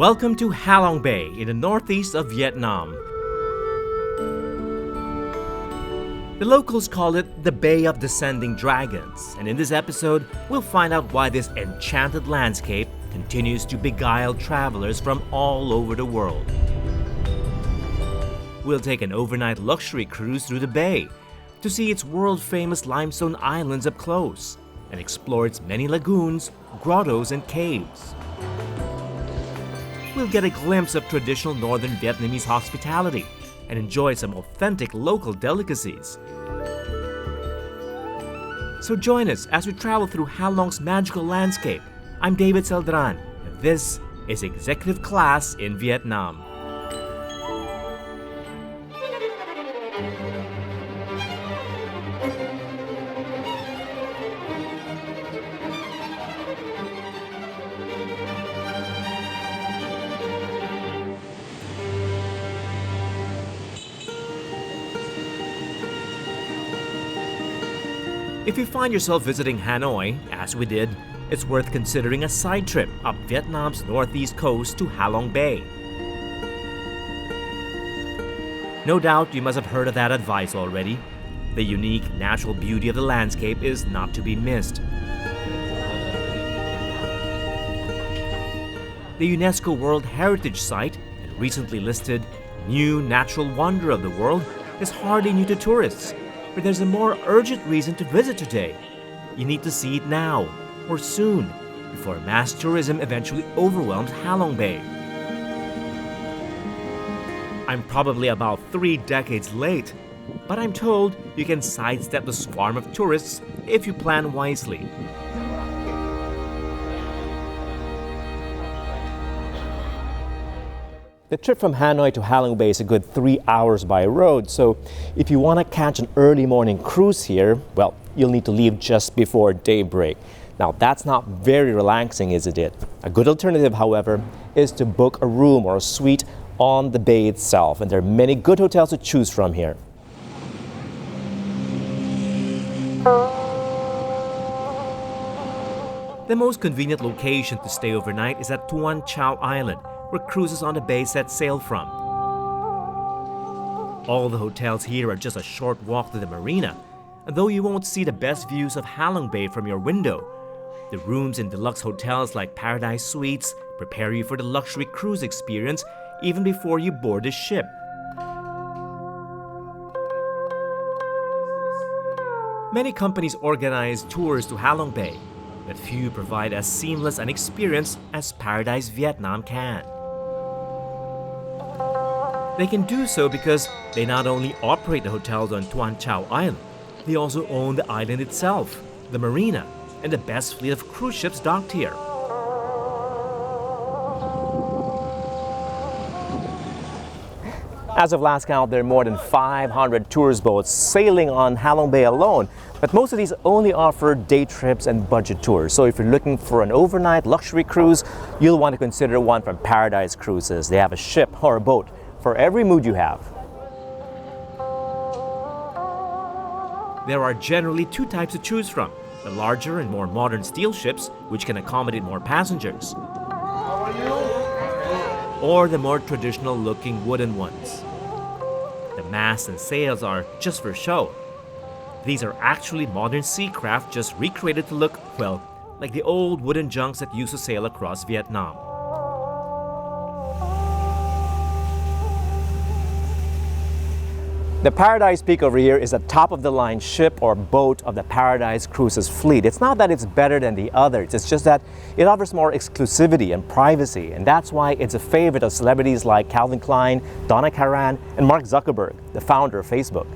Welcome to Halong Bay in the northeast of Vietnam. The locals call it the Bay of Descending Dragons, and in this episode, we'll find out why this enchanted landscape continues to beguile travelers from all over the world. We'll take an overnight luxury cruise through the bay to see its world-famous limestone islands up close and explore its many lagoons, grottos, and caves. We'll get a glimpse of traditional northern Vietnamese hospitality and enjoy some authentic local delicacies. So join us as we travel through Halong's magical landscape. I'm David Celdran, and this is Executive Class in Vietnam. If you find yourself visiting Hanoi, as we did, it's worth considering a side trip up Vietnam's northeast coast to Halong Bay. No doubt you must have heard of that advice already. The unique natural beauty of the landscape is not to be missed. The UNESCO World Heritage Site, and recently listed New Natural Wonder of the World, is hardly new to tourists. But there's a more urgent reason to visit today. You need to see it now, or soon, before mass tourism eventually overwhelms Halong Bay. I'm probably about 3 decades late, but I'm told you can sidestep the swarm of tourists if you plan wisely. The trip from Hanoi to Halong Bay is a good 3 hours by road, so if you want to catch an early morning cruise here, well, you'll need to leave just before daybreak. Now, that's not very relaxing, isn't it? A good alternative, however, is to book a room or a suite on the bay itself, and there are many good hotels to choose from here. The most convenient location to stay overnight is at Tuan Chau Island, where cruises on the bay set sail from. All the hotels here are just a short walk to the marina, and though you won't see the best views of Halong Bay from your window, the rooms in deluxe hotels like Paradise Suites prepare you for the luxury cruise experience even before you board the ship. Many companies organize tours to Halong Bay, but few provide as seamless an experience as Paradise Vietnam can. They can do so because they not only operate the hotels on Tuan Chau Island, they also own the island itself, the marina, and the best fleet of cruise ships docked here. As of last count, there are more than 500 tourist boats sailing on Halong Bay alone, but most of these only offer day trips and budget tours. So if you're looking for an overnight luxury cruise, you'll want to consider one from Paradise Cruises. They have a ship or a boat for every mood you have. There are generally 2 types to choose from: the larger and more modern steel ships, which can accommodate more passengers, or the more traditional looking wooden ones. The masts and sails are just for show. These are actually modern sea craft just recreated to look, well, like the old wooden junks that used to sail across Vietnam. The Paradise Peak over here is a top-of-the-line ship or boat of the Paradise Cruises fleet. It's not that it's better than the others, it's just that it offers more exclusivity and privacy, and that's why it's a favorite of celebrities like Calvin Klein, Donna Karan, and Mark Zuckerberg, the founder of Facebook.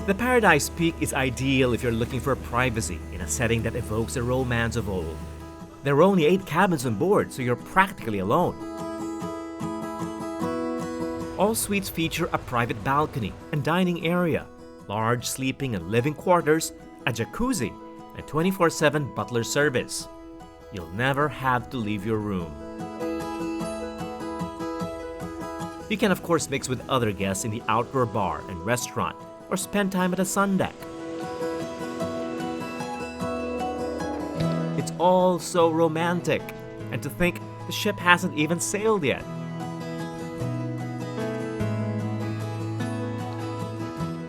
The Paradise Peak is ideal if you're looking for privacy in a setting that evokes the romance of old. There are only 8 cabins on board, so you're practically alone. All suites feature a private balcony and dining area, large sleeping and living quarters, a jacuzzi, and 24/7 butler service. You'll never have to leave your room. You can of course mix with other guests in the outdoor bar and restaurant, or spend time at a sun deck. all so romantic. And to think the ship hasn't even sailed yet.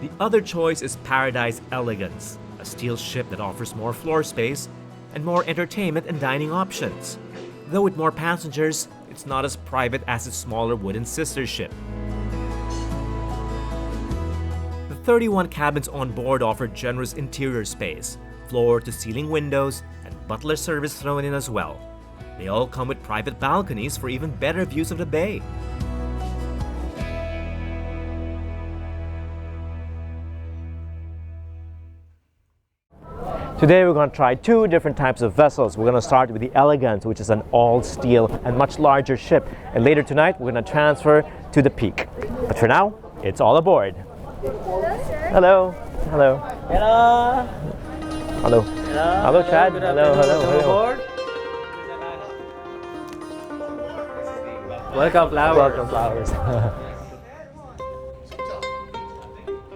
The other choice is Paradise Elegance, a steel ship that offers more floor space and more entertainment and dining options. Though with more passengers, it's not as private as its smaller wooden sister ship. The 31 cabins on board offer generous interior space, floor-to-ceiling windows, and butler service thrown in as well. They all come with private balconies for even better views of the bay. Today we're going to try two different types of vessels. We're going to start with the Elegance, which is an all-steel and much larger ship. And later tonight we're going to transfer to the Peak. But for now, it's all aboard. Hello, sir. Hello. Hello. Hello. Hello. Hello. Hello, Chad. Good Hello, afternoon. hello, hello. Welcome, flowers. Welcome, flowers.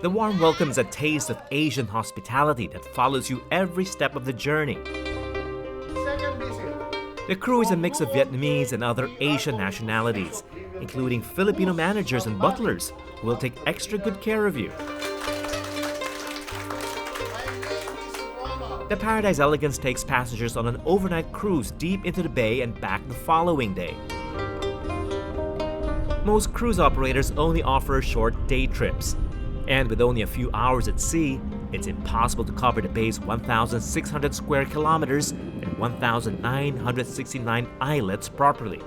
The warm welcome is a taste of Asian hospitality that follows you every step of the journey. The crew is a mix of Vietnamese and other Asian nationalities, including Filipino managers and butlers who will take extra good care of you. The Paradise Elegance takes passengers on an overnight cruise deep into the bay and back the following day. Most cruise operators only offer short day trips. And with only a few hours at sea, it's impossible to cover the bay's 1,600 square kilometers and 1,969 islets properly.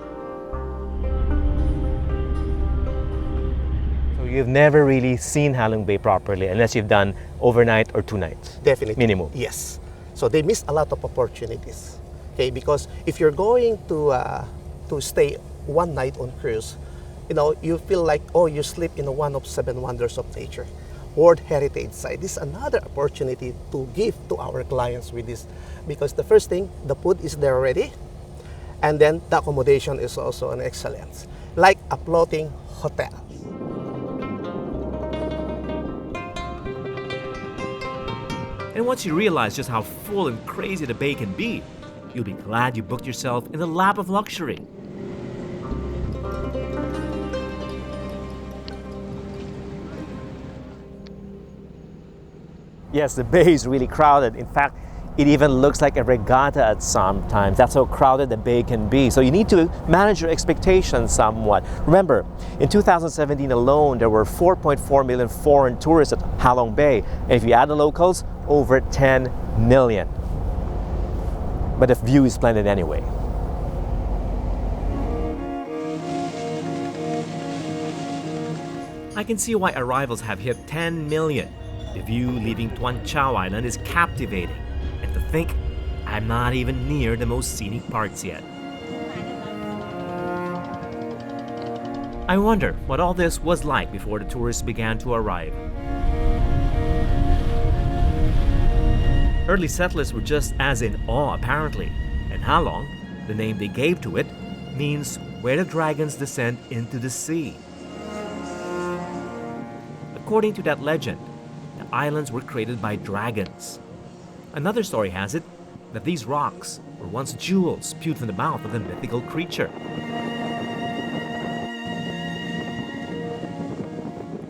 So you've never really seen Halong Bay properly unless you've done overnight or 2 nights? Definitely. Minimum. Yes. So they miss a lot of opportunities. Okay, because if you're going to stay 1 night on cruise, you feel like, oh, you sleep in one of 7 wonders of nature. World Heritage Site. This is another opportunity to give to our clients with this. Because the first thing, the food is there already. And then the accommodation is also an excellence. Like a floating hotel. And once you realize just how full and crazy the bay can be, you'll be glad you booked yourself in the lap of luxury. Yes, the bay is really crowded. In fact, it even looks like a regatta at some times. That's how crowded the bay can be. So you need to manage your expectations somewhat. Remember, in 2017 alone, there were 4.4 million foreign tourists at Halong Bay. And if you add the locals, over 10 million. But the view is splendid anyway. I can see why arrivals have hit 10 million. The view leaving Tuan Chau Island is captivating. And to think, I'm not even near the most scenic parts yet. I wonder what all this was like before the tourists began to arrive. Early settlers were just as in awe, apparently. And Halong, the name they gave to it, means where the dragons descend into the sea. According to that legend, the islands were created by dragons. Another story has it that these rocks were once jewels spewed from the mouth of the mythical creature.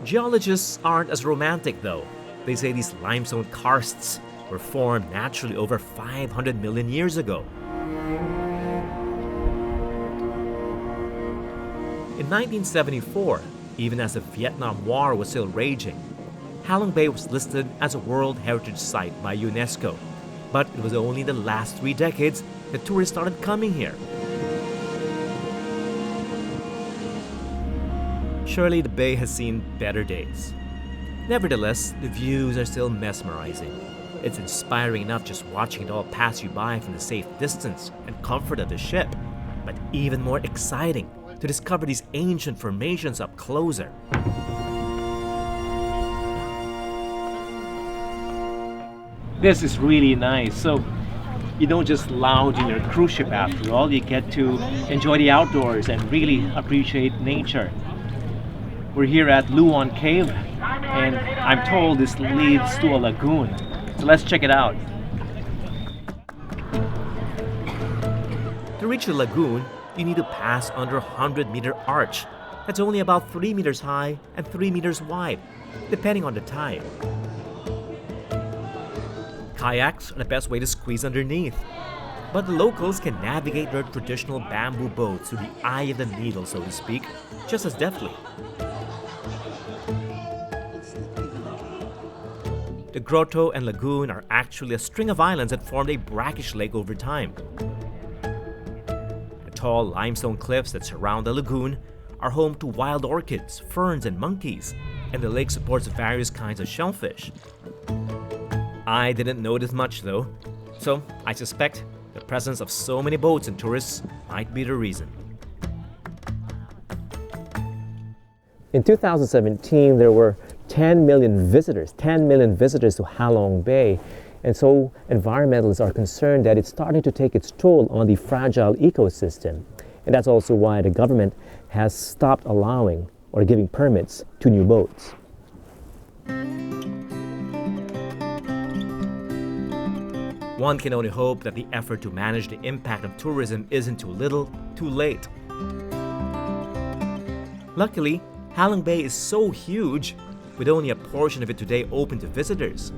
Geologists aren't as romantic though. They say these limestone karsts were formed naturally over 500 million years ago. In 1974, even as the Vietnam War was still raging, Halong Bay was listed as a World Heritage Site by UNESCO. But it was only the last 3 decades that tourists started coming here. Surely the bay has seen better days. Nevertheless, the views are still mesmerizing. It's inspiring enough just watching it all pass you by from the safe distance and comfort of the ship. But even more exciting to discover these ancient formations up closer. This is really nice. So you don't just lounge in your cruise ship after all, you get to enjoy the outdoors and really appreciate nature. We're here at Luon Cave and I'm told this leads to a lagoon. So let's check it out. To reach the lagoon, you need to pass under a 100-meter arch that's only about 3 meters high and 3 meters wide, depending on the tide. Kayaks are the best way to squeeze underneath, but the locals can navigate their traditional bamboo boats through the eye of the needle, so to speak, just as deftly. The grotto and lagoon are actually a string of islands that formed a brackish lake over time. The tall limestone cliffs that surround the lagoon are home to wild orchids, ferns, and monkeys, and the lake supports various kinds of shellfish. I didn't notice much though, so I suspect the presence of so many boats and tourists might be the reason. In 2017, there were 10 million visitors to Halong Bay. And so environmentalists are concerned that it's starting to take its toll on the fragile ecosystem. And that's also why the government has stopped allowing or giving permits to new boats. One can only hope that the effort to manage the impact of tourism isn't too little, too late. Luckily, Halong Bay is so huge, with only a portion of it today open to visitors.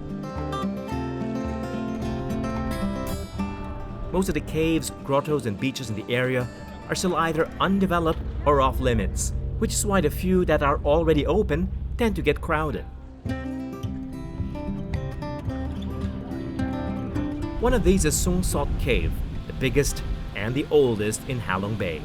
Most of the caves, grottos, and beaches in the area are still either undeveloped or off limits, which is why the few that are already open tend to get crowded. One of these is Sung Sot Cave, the biggest and the oldest in Halong Bay.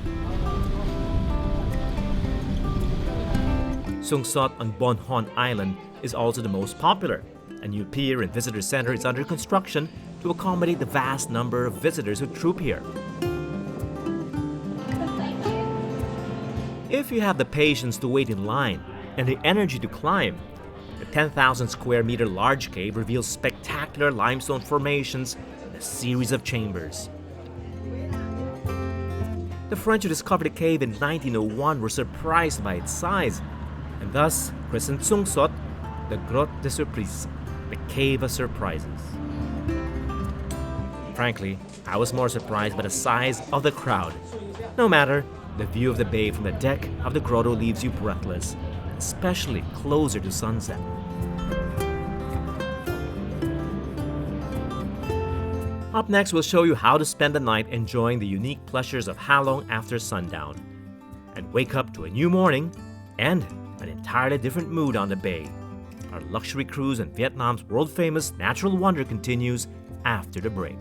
Sung Sot on Bon Hon Island is also the most popular. A new pier and visitor center is under construction to accommodate the vast number of visitors who troop here. If you have the patience to wait in line and the energy to climb, the 10,000 square meter large cave reveals spectacular limestone formations in a series of chambers. The French who discovered the cave in 1901 were surprised by its size, and thus christened Sung Sot the Grotte de Surprise, the Cave of Surprises. Frankly, I was more surprised by the size of the crowd. No matter, the view of the bay from the deck of the grotto leaves you breathless, especially closer to sunset. Up next, we'll show you how to spend the night enjoying the unique pleasures of Halong after sundown, and wake up to a new morning and an entirely different mood on the bay. Our luxury cruise and Vietnam's world-famous natural wonder continues after the break.